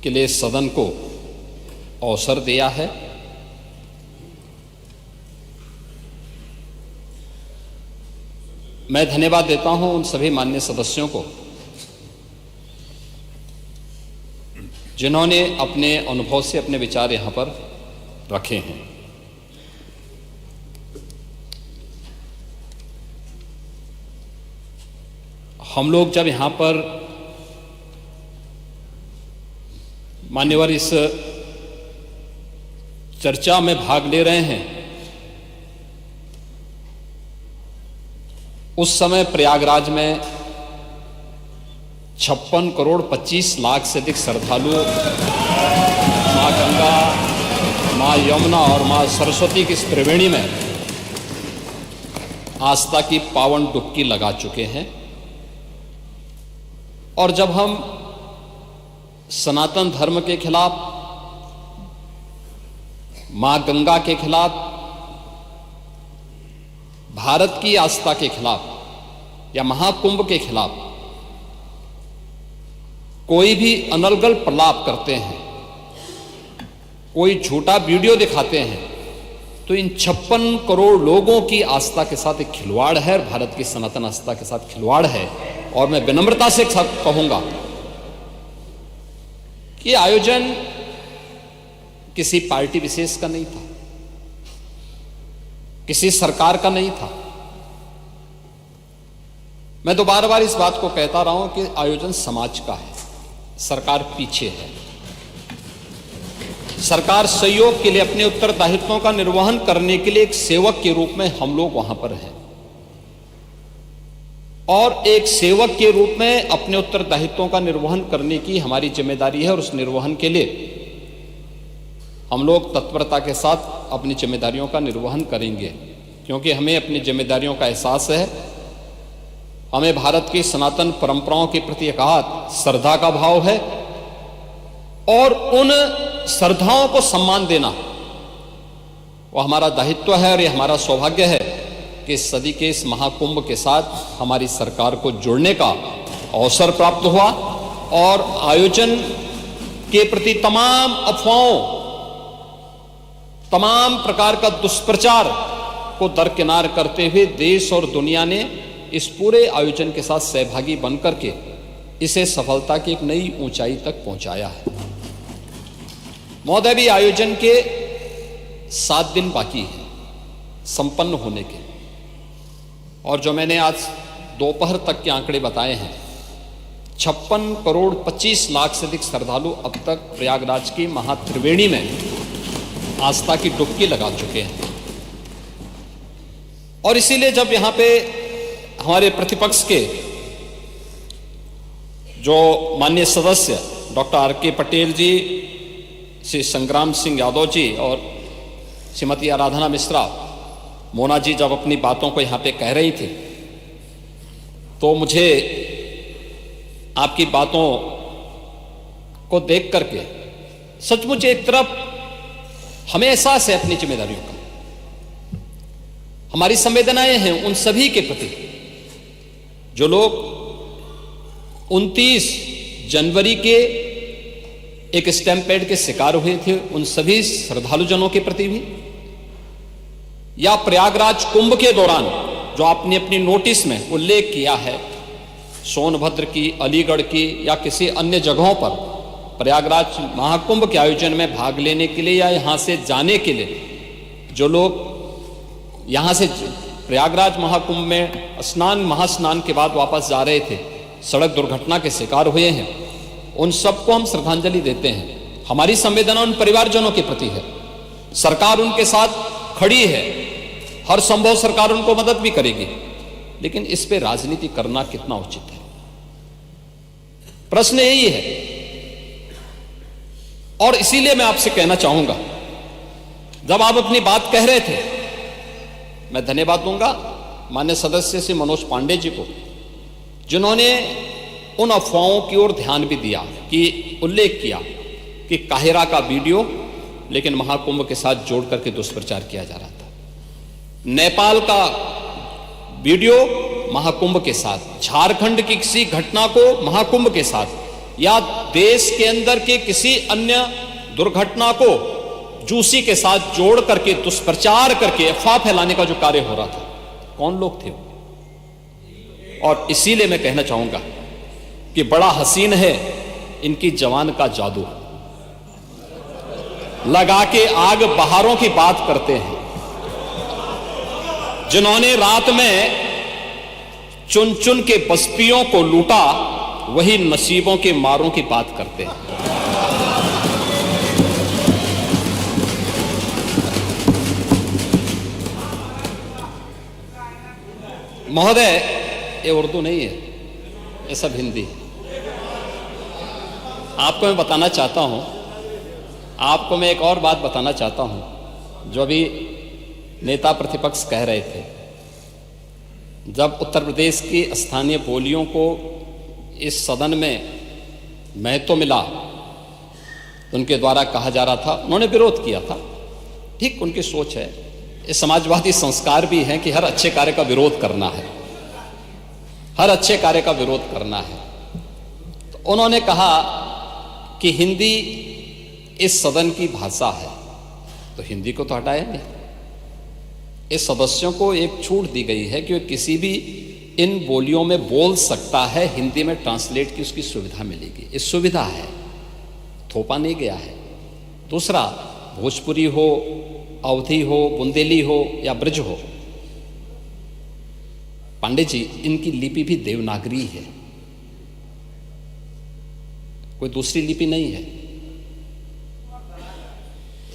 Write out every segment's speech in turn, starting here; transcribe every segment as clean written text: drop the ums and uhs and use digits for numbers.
के लिए सदन को अवसर दिया है। मैं धन्यवाद देता हूं उन सभी माननीय सदस्यों को जिन्होंने अपने अनुभव से अपने विचार यहां पर रखे हैं। हम लोग जब यहां पर मान्यवर इस चर्चा में भाग ले रहे हैं, उस समय प्रयागराज में 56 करोड़ 25 लाख से अधिक श्रद्धालु मां गंगा, मां यमुना और मां सरस्वती की इस त्रिवेणी में आस्था की पावन डुबकी लगा चुके हैं। और जब हम सनातन धर्म के खिलाफ, मां गंगा के खिलाफ, भारत की आस्था के खिलाफ या महाकुंभ के खिलाफ कोई भी अनर्गल प्रलाप करते हैं, कोई झूठा वीडियो दिखाते हैं, तो इन 56 करोड़ लोगों की आस्था के साथ एक खिलवाड़ है, भारत की सनातन आस्था के साथ खिलवाड़ है। और मैं विनम्रता से कहूंगा कि आयोजन किसी पार्टी विशेष का नहीं था, किसी सरकार का नहीं था। मैं तो बार बार इस बात को कहता रहा हूं कि आयोजन समाज का है, सरकार पीछे है। सरकार सहयोग के लिए, अपने उत्तरदायित्वों का निर्वहन करने के लिए एक सेवक के रूप में हम लोग वहां पर हैं, और एक सेवक के रूप में अपने उत्तरदायित्वों का निर्वहन करने की हमारी जिम्मेदारी है। और उस निर्वहन के लिए हम लोग तत्परता के साथ अपनी जिम्मेदारियों का निर्वहन करेंगे, क्योंकि हमें अपनी जिम्मेदारियों का एहसास है। हमें भारत की सनातन परंपराओं के प्रति अगाध श्रद्धा का भाव है, और उन श्रद्धाओं को सम्मान देना वो हमारा दायित्व है। और ये हमारा सौभाग्य है कि इस सदी के इस महाकुंभ के साथ हमारी सरकार को जुड़ने का अवसर प्राप्त हुआ, और आयोजन के प्रति तमाम अफवाहों, तमाम प्रकार का दुष्प्रचार को दरकिनार करते हुए देश और दुनिया ने इस पूरे आयोजन के साथ सहभागी बनकर के इसे सफलता की एक नई ऊंचाई तक पहुंचाया है। महोदय, भी आयोजन के 7 दिन बाकी हैं संपन्न होने के, और जो मैंने आज दोपहर तक के आंकड़े बताए हैं, 56 करोड़ 25 लाख से अधिक श्रद्धालु अब तक प्रयागराज की महात्रिवेणी में आस्था की डुबकी लगा चुके हैं। और इसीलिए जब यहां पे हमारे प्रतिपक्ष के जो माननीय सदस्य डॉक्टर आर.के. पटेल जी, श्री संग्राम सिंह यादव जी और श्रीमती आराधना मिश्रा, मोना जी जब अपनी बातों को यहां पे कह रही थी, तो मुझे आपकी बातों को देख करके सचमुच एक तरफ हमें एहसास है अपनी जिम्मेदारियों का, हमारी संवेदनाएं हैं उन सभी के प्रति जो लोग 29 जनवरी के एक स्टैम्पेड के शिकार हुए थे, उन सभी श्रद्धालुजनों के प्रति भी, या प्रयागराज कुंभ के दौरान जो आपने अपनी नोटिस में उल्लेख किया है, सोनभद्र की, अलीगढ़ की या किसी अन्य जगहों पर प्रयागराज महाकुंभ के आयोजन में भाग लेने के लिए या यहां से जाने के लिए जो लोग यहां से प्रयागराज महाकुंभ में महास्नान के बाद वापस जा रहे थे, सड़क दुर्घटना के शिकार हुए हैं, उन सबको हम श्रद्धांजलि देते हैं। हमारी संवेदना उन परिवारजनों के प्रति है। सरकार उनके साथ खड़ी है, हर संभव सरकार उनको मदद भी करेगी, लेकिन इस पे राजनीति करना कितना उचित है, प्रश्न यही है। और इसीलिए मैं आपसे कहना चाहूंगा, जब आप अपनी बात कह रहे थे, मैं धन्यवाद दूंगा माननीय सदस्य श्री मनोज पांडे जी को, जिन्होंने उन अफवाहों की ओर ध्यान भी दिया, कि उल्लेख किया कि काहिरा का वीडियो लेकिन महाकुंभ के साथ जोड़ करके दुष्प्रचार किया जा रहा था, नेपाल का वीडियो महाकुंभ के साथ, झारखंड की किसी घटना को महाकुंभ के साथ, या देश के अंदर के किसी अन्य दुर्घटना को जूसी के साथ जोड़ करके दुष्प्रचार करके अफवाह फैलाने का जो कार्य हो रहा था, कौन लोग थे वो? और इसीलिए मैं कहना चाहूंगा कि बड़ा हसीन है इनकी जवान का जादू। लगा के आग बहारों की बात करते हैं। जिन्होंने रात में चुन चुन के बस्तियों को लूटा, वही नसीबों के मारों की बात करते हैं। महोदय, ये उर्दू नहीं है, ये सब हिंदी। आपको मैं बताना चाहता हूं, आपको मैं एक और बात बताना चाहता हूं जो अभी नेता प्रतिपक्ष कह रहे थे। जब उत्तर प्रदेश की स्थानीय बोलियों को इस सदन में महत्व मिला, तो उनके द्वारा कहा जा रहा था, उन्होंने विरोध किया था। ठीक उनकी सोच है, ये समाजवादी संस्कार भी है कि हर अच्छे कार्य का विरोध करना है, हर अच्छे कार्य का विरोध करना है। तो उन्होंने कहा कि हिंदी इस सदन की भाषा है, तो हिंदी को तो हटाया नहीं। इस सदस्यों को एक छूट दी गई है कि वे किसी भी इन बोलियों में बोल सकता है, हिंदी में ट्रांसलेट की उसकी सुविधा मिलेगी। इस सुविधा है, थोपा नहीं गया है। दूसरा, भोजपुरी हो, अवधी हो, बुंदेली हो या ब्रज हो, पांडे जी, इनकी लिपि भी देवनागरी है, कोई दूसरी लिपि नहीं है।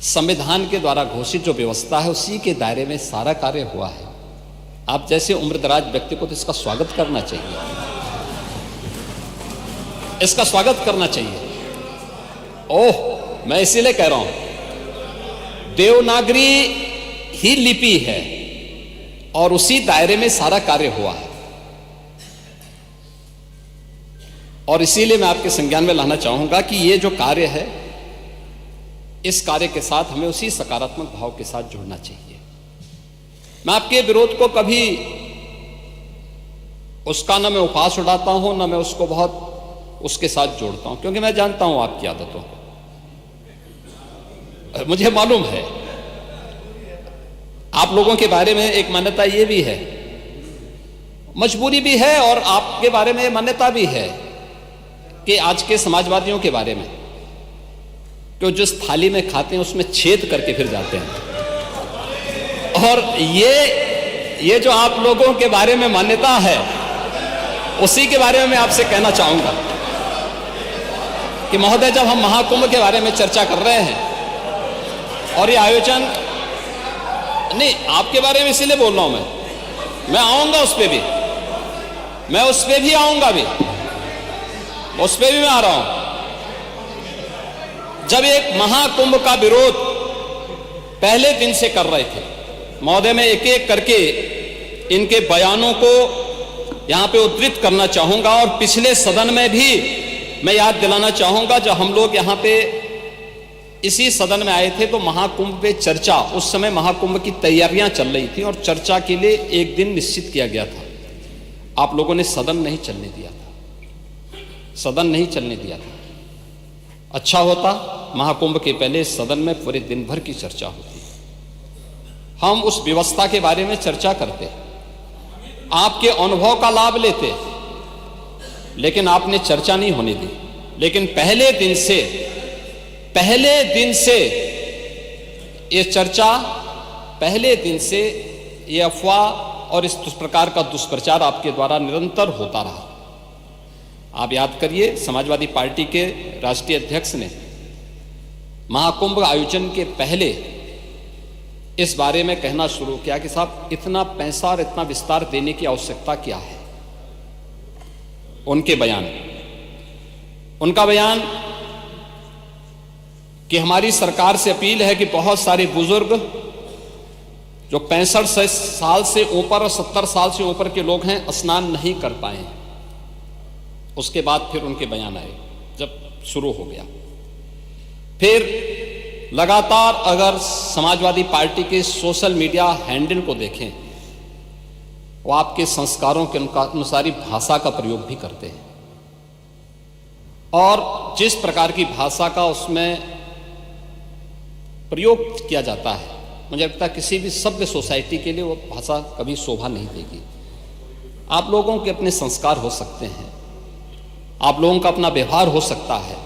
संविधान के द्वारा घोषित जो व्यवस्था है उसी के दायरे में सारा कार्य हुआ है। आप जैसे उम्रदराज व्यक्ति को तो इसका स्वागत करना चाहिए, इसका स्वागत करना चाहिए। ओह, मैं इसीलिए कह रहा हूं, देवनागरी ही लिपि है और उसी दायरे में सारा कार्य हुआ है। और इसीलिए मैं आपके संज्ञान में लाना चाहूंगा कि ये जो कार्य है, इस कार्य के साथ हमें उसी सकारात्मक भाव के साथ जुड़ना चाहिए। मैं आपके विरोध को कभी उसका न मैं उपहास उड़ाता हूं, न मैं उसको बहुत उसके साथ जोड़ता हूं, क्योंकि मैं जानता हूं आपकी आदतों को, मुझे मालूम है। आप लोगों के बारे में एक मान्यता ये भी है, मजबूरी भी है, और आपके बारे में मान्यता भी है कि आज के समाजवादियों के बारे में, कि जिस थाली में खाते हैं उसमें छेद करके फिर जाते हैं। और ये जो आप लोगों के बारे में मान्यता है, उसी के बारे में मैं आपसे कहना चाहूंगा कि महोदय, जब हम महाकुंभ के बारे में चर्चा कर रहे हैं और ये आयोजन, नहीं आपके बारे में इसीलिए बोल रहा हूं, मैं आऊंगा उस पर भी, मैं उस पर भी आऊंगा भी, उस पर भी मैं आ रहा हूं। जब एक महाकुंभ का विरोध पहले दिन से कर रहे थे महोदय, मैं एक एक करके इनके बयानों को यहां पे उद्धृत करना चाहूंगा, और पिछले सदन में भी मैं याद दिलाना चाहूंगा, जब हम लोग यहां पे इसी सदन में आए थे तो महाकुंभ पे चर्चा, उस समय महाकुंभ की तैयारियां चल रही थी और चर्चा के लिए एक दिन निश्चित किया गया था। आप लोगों ने सदन नहीं चलने दिया था, सदन नहीं चलने दिया था। अच्छा होता महाकुंभ के पहले सदन में पूरे दिन भर की चर्चा होती, हम उस व्यवस्था के बारे में चर्चा करते, आपके अनुभव का लाभ लेते, लेकिन आपने चर्चा नहीं होने दी। लेकिन पहले दिन से ये चर्चा, पहले दिन से ये अफवाह और इस प्रकार का दुष्प्रचार आपके द्वारा निरंतर होता रहा। आप याद करिए, समाजवादी पार्टी के राष्ट्रीय अध्यक्ष ने महाकुंभ आयोजन के पहले इस बारे में कहना शुरू किया कि साहब, इतना पैसा और इतना विस्तार देने की आवश्यकता क्या है। उनका बयान कि हमारी सरकार से अपील है कि बहुत सारे बुजुर्ग जो 65 साल से ऊपर और 70 साल से ऊपर के लोग हैं, स्नान नहीं कर पाए हैं। उसके बाद फिर उनके बयान आए, जब शुरू हो गया। फिर लगातार अगर समाजवादी पार्टी के सोशल मीडिया हैंडल को देखें, वो आपके संस्कारों के अनुसार ही भाषा का प्रयोग भी करते हैं। और जिस प्रकार की भाषा का उसमें प्रयोग किया जाता है, मुझे लगता है किसी भी सभ्य सोसाइटी के लिए वो भाषा कभी शोभा नहीं देगी। आप लोगों के अपने संस्कार हो सकते हैं, आप लोगों का अपना व्यवहार हो सकता है,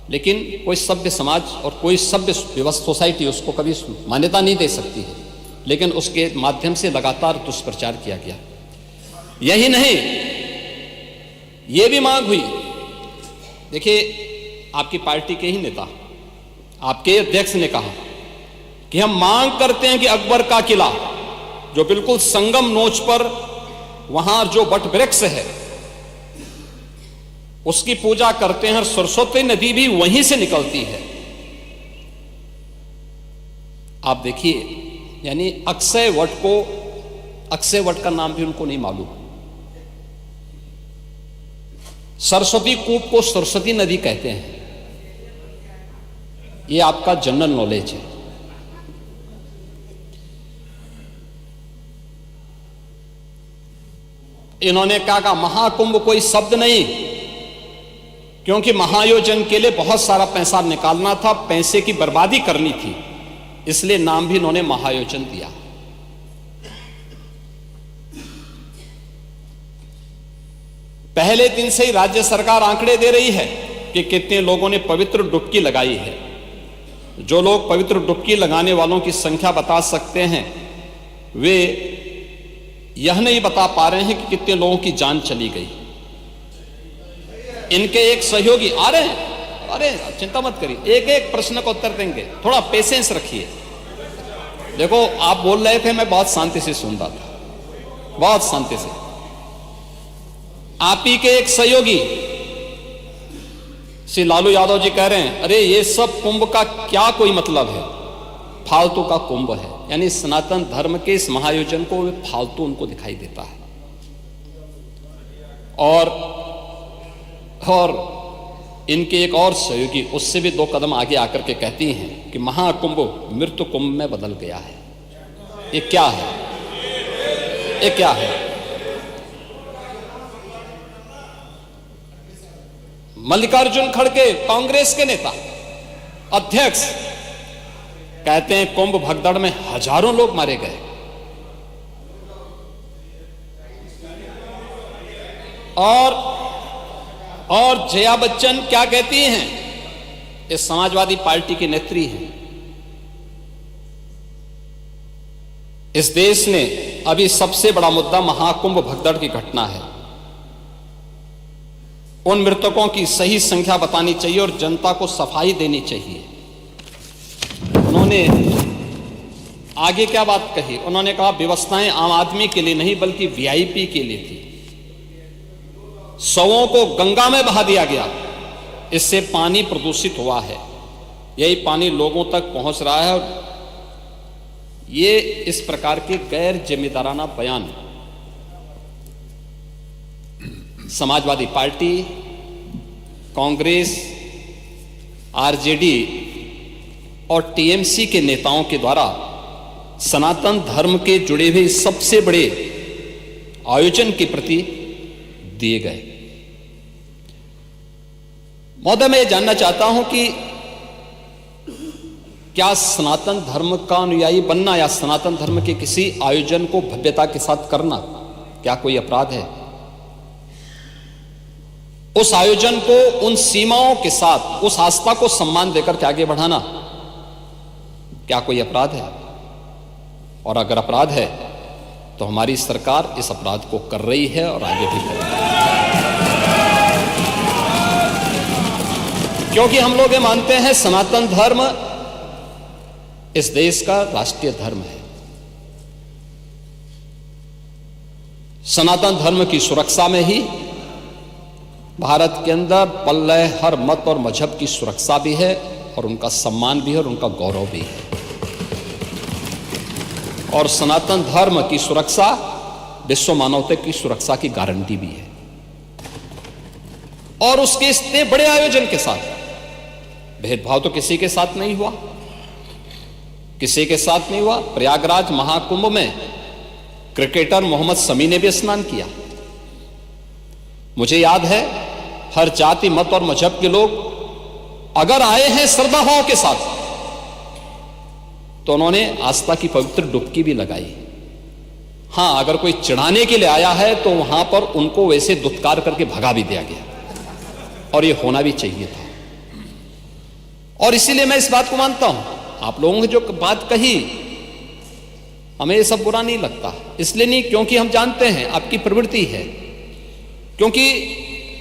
लेकिन कोई सभ्य समाज और कोई सभ्य सोसाइटी उसको कभी मान्यता नहीं दे सकती है। लेकिन उसके माध्यम से लगातार दुष्प्रचार किया गया। यही नहीं, ये भी मांग हुई। देखिए, आपकी पार्टी के ही नेता, आपके अध्यक्ष ने कहा कि हम मांग करते हैं कि अकबर का किला जो बिल्कुल संगम नोच पर वहां जो वट वृक्ष है उसकी पूजा करते हैं और सरस्वती नदी भी वहीं से निकलती है। आप देखिए, यानी अक्षय वट का नाम भी उनको नहीं मालूम। सरस्वती कूप को सरस्वती नदी कहते हैं। ये आपका जनरल नॉलेज है। इन्होंने कहा महाकुंभ कोई शब्द नहीं, क्योंकि महायोजन के लिए बहुत सारा पैसा निकालना था, पैसे की बर्बादी करनी थी, इसलिए नाम भी इन्होंने महायोजन दिया। पहले दिन से ही राज्य सरकार आंकड़े दे रही है कि कितने लोगों ने पवित्र डुबकी लगाई है। जो लोग पवित्र डुबकी लगाने वालों की संख्या बता सकते हैं, वे यह नहीं बता पा रहे हैं कि कितने लोगों की जान चली गई। इनके एक सहयोगी आ रहे हैं, अरे चिंता मत करिए, एक एक प्रश्न का उत्तर देंगे, थोड़ा पेशेंस रखिए। देखो, आप बोल रहे थे, मैं बहुत शांति से सुन रहा था, बहुत शांति से। आप ही के एक सहयोगी श्री लालू यादव जी कह रहे हैं, अरे ये सब कुंभ का क्या कोई मतलब है, फालतू का कुंभ है। यानी सनातन धर्म के इस महायोजन को वे फालतू उनको दिखाई देता है। और इनके एक और सहयोगी उससे भी 2 कदम आगे आकर के कहती हैं कि महाकुंभ मृत्यु कुंभ में बदल गया है। ये क्या है? ये क्या है? मल्लिकार्जुन खड़गे, कांग्रेस के नेता, अध्यक्ष, कहते हैं कुंभ भगदड़ में हजारों लोग मारे गए। और जया बच्चन क्या कहती हैं? ये समाजवादी पार्टी की नेत्री हैं। इस देश ने अभी सबसे बड़ा मुद्दा महाकुंभ भगदड़ की घटना है। उन मृतकों की सही संख्या बतानी चाहिए और जनता को सफाई देनी चाहिए। उन्होंने आगे क्या बात कही? उन्होंने कहा व्यवस्थाएं आम आदमी के लिए नहीं बल्कि वीआईपी के लिए थी। शवों को गंगा में बहा दिया गया, इससे पानी प्रदूषित हुआ है। यही पानी लोगों तक पहुंच रहा है। और ये इस प्रकार के गैर जिम्मेदाराना बयान समाजवादी पार्टी, कांग्रेस, आरजेडी और टीएमसी के नेताओं के द्वारा सनातन धर्म के जुड़े हुए सबसे बड़े आयोजन के प्रति दिए गए। महोदय, मैं ये जानना चाहता हूं कि क्या सनातन धर्म का अनुयायी बनना या सनातन धर्म के किसी आयोजन को भव्यता के साथ करना क्या कोई अपराध है? उस आयोजन को उन सीमाओं के साथ, उस आस्था को सम्मान देकर के आगे बढ़ाना क्या कोई अपराध है? और अगर अपराध है तो हमारी सरकार इस अपराध को कर रही है और आगे भी करेगी। क्योंकि हम लोग ये मानते हैं सनातन धर्म इस देश का राष्ट्रीय धर्म है। सनातन धर्म की सुरक्षा में ही भारत के अंदर पल रहे हर मत और मजहब की सुरक्षा भी है और उनका सम्मान भी है और उनका गौरव भी है। और सनातन धर्म की सुरक्षा विश्व मानवता की सुरक्षा की गारंटी भी है। और उसके इतने बड़े आयोजन के साथ भेदभाव तो किसी के साथ नहीं हुआ, किसी के साथ नहीं हुआ। प्रयागराज महाकुंभ में क्रिकेटर मोहम्मद शमी ने भी स्नान किया। मुझे याद है हर जाति मत और मजहब के लोग अगर आए हैं श्रद्धा भाव के साथ तो उन्होंने आस्था की पवित्र डुबकी भी लगाई। हां, अगर कोई चिढ़ाने के लिए आया है तो वहां पर उनको वैसे दुत्कार करके भगा भी दिया गया, और यह होना भी चाहिए था। और इसीलिए मैं इस बात को मानता हूं, आप लोगों ने जो बात कही हमें यह सब बुरा नहीं लगता, इसलिए नहीं क्योंकि हम जानते हैं आपकी प्रवृत्ति है, क्योंकि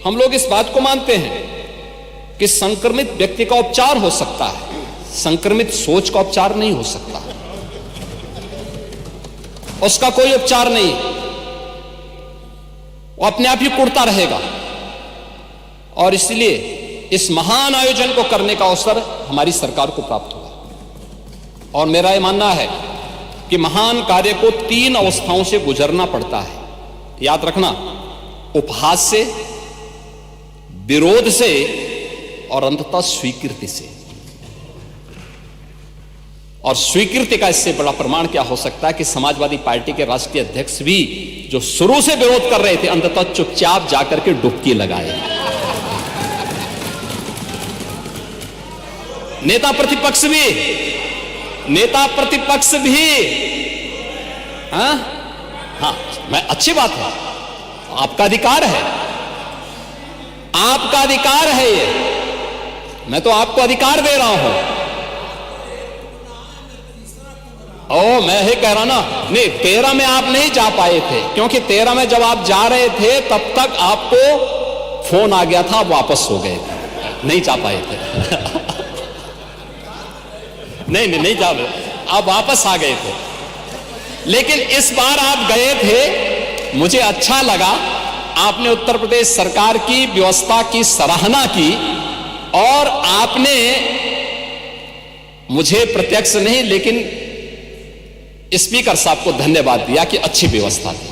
हम लोग इस बात को मानते हैं कि संक्रमित व्यक्ति का उपचार हो सकता है, संक्रमित सोच का उपचार नहीं हो सकता, उसका कोई उपचार नहीं, वो अपने आप ही कुड़ता रहेगा। और इसलिए इस महान आयोजन को करने का अवसर हमारी सरकार को प्राप्त हुआ। और मेरा यह मानना है कि महान कार्य को 3 अवस्थाओं से गुजरना पड़ता है, याद रखना, उपहास से, विरोध से और अंततः स्वीकृति से। और स्वीकृति का इससे बड़ा प्रमाण क्या हो सकता है कि समाजवादी पार्टी के राष्ट्रीय अध्यक्ष भी जो शुरू से विरोध कर रहे थे अंततः चुपचाप जाकर के डुबकी लगाए। नेता प्रतिपक्ष भी हाँ, मैं अच्छी बात है, आपका अधिकार है, आपका अधिकार है ये, मैं तो आपको अधिकार दे रहा हूं। मैं ही कह रहा ना, नहीं 13 में आप नहीं जा पाए थे, क्योंकि 13 में जब आप जा रहे थे तब तक आपको फोन आ गया था, आप वापस हो गए थे, नहीं जा पाए थे। नहीं जा रहे, आप वापस आ गए थे। लेकिन इस बार आप गए थे, मुझे अच्छा लगा, आपने उत्तर प्रदेश सरकार की व्यवस्था की सराहना की और आपने मुझे प्रत्यक्ष नहीं लेकिन स्पीकर साहब को धन्यवाद दिया कि अच्छी व्यवस्था थी।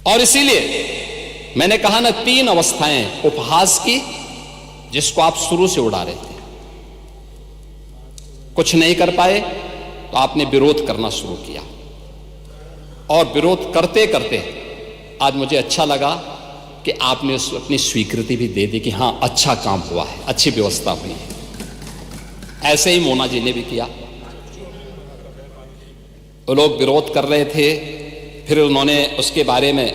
और इसीलिए मैंने कहा ना, 3 अवस्थाएं उपहास की, जिसको आप शुरू से उड़ा रहे थे, कुछ नहीं कर पाए तो आपने विरोध करना शुरू किया, और विरोध करते करते आज मुझे अच्छा लगा कि आपने अपनी स्वीकृति भी दे दी कि हां अच्छा काम हुआ है, अच्छी व्यवस्था हुई है। ऐसे ही मोना जी ने भी किया, वो लोग विरोध कर रहे थे, फिर उन्होंने उसके बारे में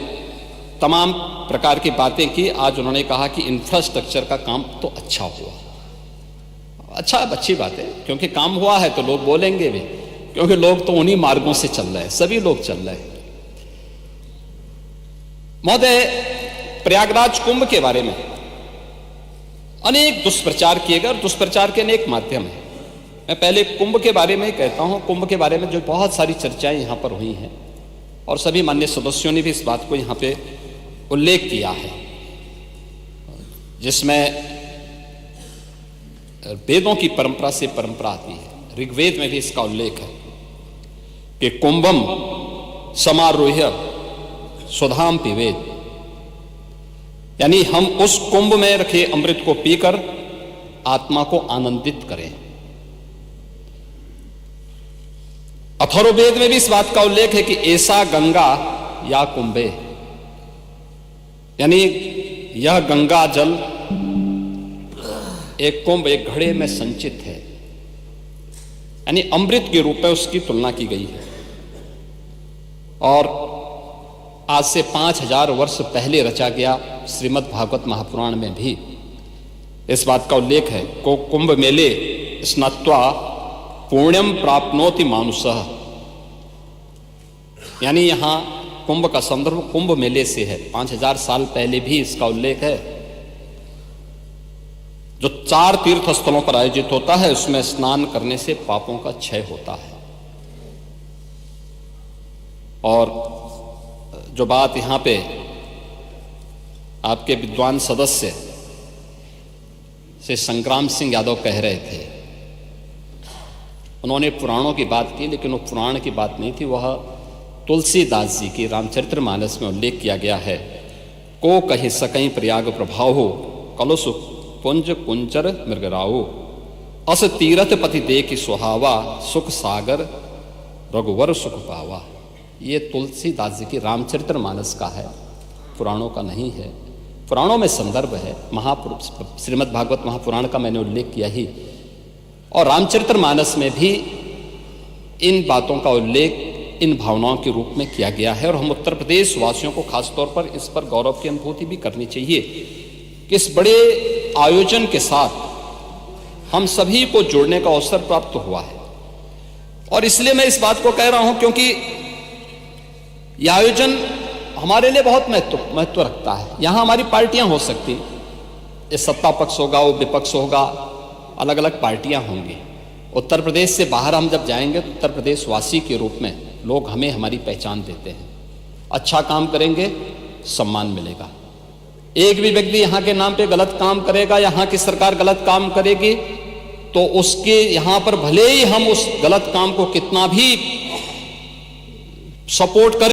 तमाम प्रकार की बातें की। आज उन्होंने कहा कि इंफ्रास्ट्रक्चर का काम तो अच्छा हुआ। अच्छा, अच्छी बात है, क्योंकि काम हुआ है तो लोग बोलेंगे भी, क्योंकि लोग तो उन्हीं मार्गों से चल रहे हैं, सभी लोग चल रहे हैं। महोदय, प्रयागराज कुंभ के बारे में अनेक दुष्प्रचार किए गए, और दुष्प्रचार के अनेक माध्यम हैं। मैं पहले कुंभ के बारे में ही कहता हूं। कुंभ के बारे में जो बहुत सारी चर्चाएं यहां पर हुई हैं, और सभी माननीय सदस्यों ने भी इस बात को यहां पे उल्लेख किया है, जिसमें वेदों की परंपरा से परंपरा आती है। ऋग्वेद में भी इसका उल्लेख है कि कुंभम समारोह्य सुधाम पिबेद, यानी हम उस कुंभ में रखे अमृत को पीकर आत्मा को आनंदित करें। अथर्ववेद में भी इस बात का उल्लेख है कि ऐसा गंगा या कुंभे, यानी यह गंगा जल एक कुंभ, एक घड़े में संचित है, यानी अमृत के रूप में उसकी तुलना की गई है। और आज से 5000 वर्ष पहले रचा गया श्रीमद् भागवत महापुराण में भी इस बात का उल्लेख है को कुंभ मेले स्नात्वा पुण्यम प्राप्नोति मानुषः, यानी यहां कुंभ का संदर्भ कुंभ मेले से है। 5000 साल पहले भी इसका उल्लेख है। जो 4 तीर्थ स्थलों पर आयोजित होता है, उसमें स्नान करने से पापों का क्षय होता है। और जो बात यहां पे आपके विद्वान सदस्य से संग्राम सिंह यादव कह रहे थे, उन्होंने पुराणों की बात की, लेकिन वो पुराण की बात नहीं थी, वह तुलसीदास जी की रामचरितमानस में उल्लेख किया गया है। को कहि सकई प्रयाग प्रभाव हो, कलुष पुंज कुंचर मृगराओ, अस तीरथ पति दे की सुहावा, सुख सागर रघुवर सुख पावा। ये तुलसीदास जी की रामचरितमानस का है, पुराणों का नहीं है। पुराणों में संदर्भ है, श्रीमद् भागवत महापुराण का मैंने उल्लेख किया ही, और रामचरितमानस में भी इन बातों का उल्लेख इन भावनाओं के रूप में किया गया है। और हम उत्तर प्रदेश वासियों को खासतौर पर इस पर गौरव की अनुभूति भी करनी चाहिए कि इस बड़े आयोजन के साथ हम सभी को जुड़ने का अवसर प्राप्त हुआ है। और इसलिए मैं इस बात को कह रहा हूं क्योंकि यह आयोजन हमारे लिए बहुत महत्व रखता है। यहां हमारी पार्टियां हो सकती, ये सत्ता पक्ष होगा, वो विपक्ष होगा, अलग अलग पार्टियां होंगी। उत्तर प्रदेश से बाहर हम जब जाएंगे तो उत्तर प्रदेश वासी के रूप में लोग हमें हमारी पहचान देते हैं। अच्छा काम करेंगे, सम्मान मिलेगा। एक भी व्यक्ति यहाँ के नाम पे गलत काम करेगा, यहाँ की सरकार गलत काम करेगी, तो उसके यहाँ पर भले ही हम उस गलत काम को कितना भी सपोर्ट करें,